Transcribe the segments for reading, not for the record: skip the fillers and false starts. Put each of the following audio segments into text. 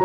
I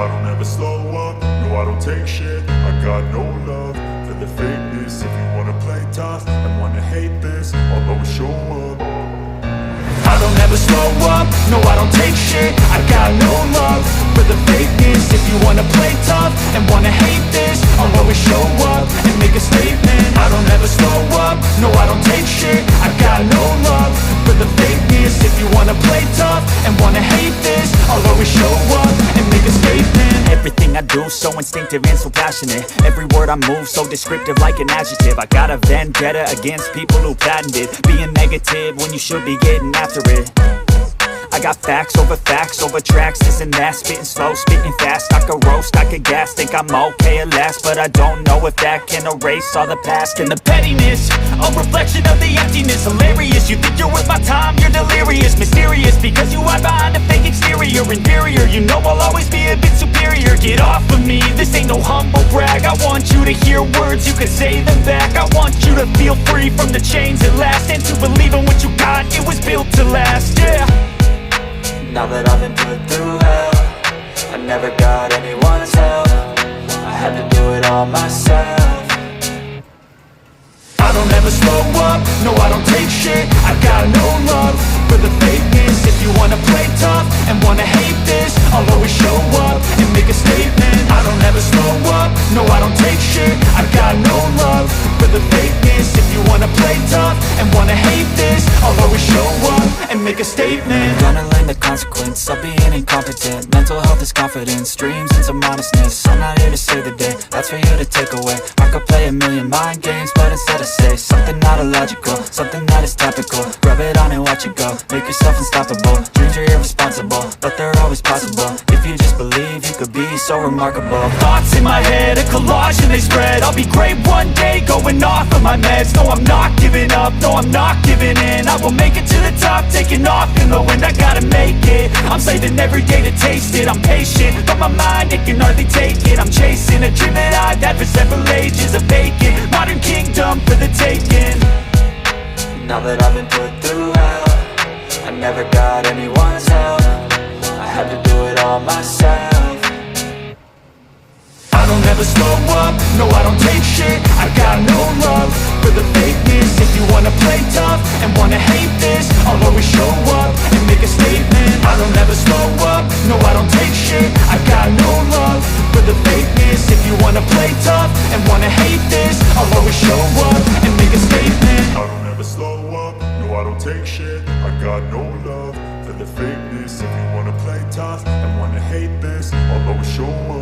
don't ever slow up, no I don't take shit. I got no love for the fakeness. If you wanna play tough and wanna hate this, I'll always show up. I don't ever slow up, no I don't take shit. I got no love for the fakeness. If you wanna play tough and wanna hate this, I'll always show up and make a statement. I don't ever slow up, no I don't take shit. I got no love for the fakeness. If you wanna play tough and wanna hate this, I'll always show up and make a statement. Everything I do so instinctive and so passionate. Every word I move so descriptive like an adjective. I got a vendetta against people who patented being negative when you should be getting after it. I got facts over tracks, this and that. Spitting slow, spitting fast. I could roast, I could gas. Think I'm okay at last, but I don't know if that can erase all the past. And the pettiness, a reflection of the emptiness. Hilarious, you think you're worth my time, you're delirious. Mysterious, because you hide behind a fake exterior. Inferior, you know I'll always be a bit superior. Get off of me, this ain't no humble brag. I want you to hear words, you can say them back. I want you to feel free from the chains at last, and to believe in what you got, it was built to last, yeah. Now that I've been put through hell, I never got anyone's help. I had to do it all myself. I don't ever slow up, no I don't take shit. I got no love for the fakeness. If you wanna play tough and wanna hate this, I'll always show up and make a statement. I don't ever slow up, no I don't take shit. I got no love for the fakeness. If you wanna play tough and wanna hate this, I'll always show up and make a statement. Gonna learn the consequence of being incompetent. Mental health is confidence, dreams into modestness. I'm not here to save the day, that's for you to take away. I could play a million mind games, but instead I say something not illogical, something that is topical. Rub it on and watch it go, make yourself unstoppable. Dreams are irresponsible, but they're always possible. If you just believe, you could be so remarkable. Thoughts in my head, a collage and they spread. I'll be great one day, going off of my meds. No, I'm not giving up, no, I'm not giving in. I will make it to the top, taking off in the wind. I gotta make it, I'm saving every day to taste it. I'm patient, but my mind, it can hardly take it. I'm chasing a dream that I've had for several ages. A vacant, modern kingdom for the taking. Now that I've been put through hell, I never got anyone's help. I had to do it all myself. I don't ever slow up, no I don't take shit. I got no love for the fakeness. If you wanna play tough and wanna hate this, I'll always show up and make a statement. I don't ever slow up, no I don't take shit. I got no love for the fakeness. If you wanna play tough and wanna hate this, I'll always show up and make a statement. I don't ever slow up, no I don't take shit. I got no love for the fakeness. If you wanna play tough and wanna hate this, I'll always show up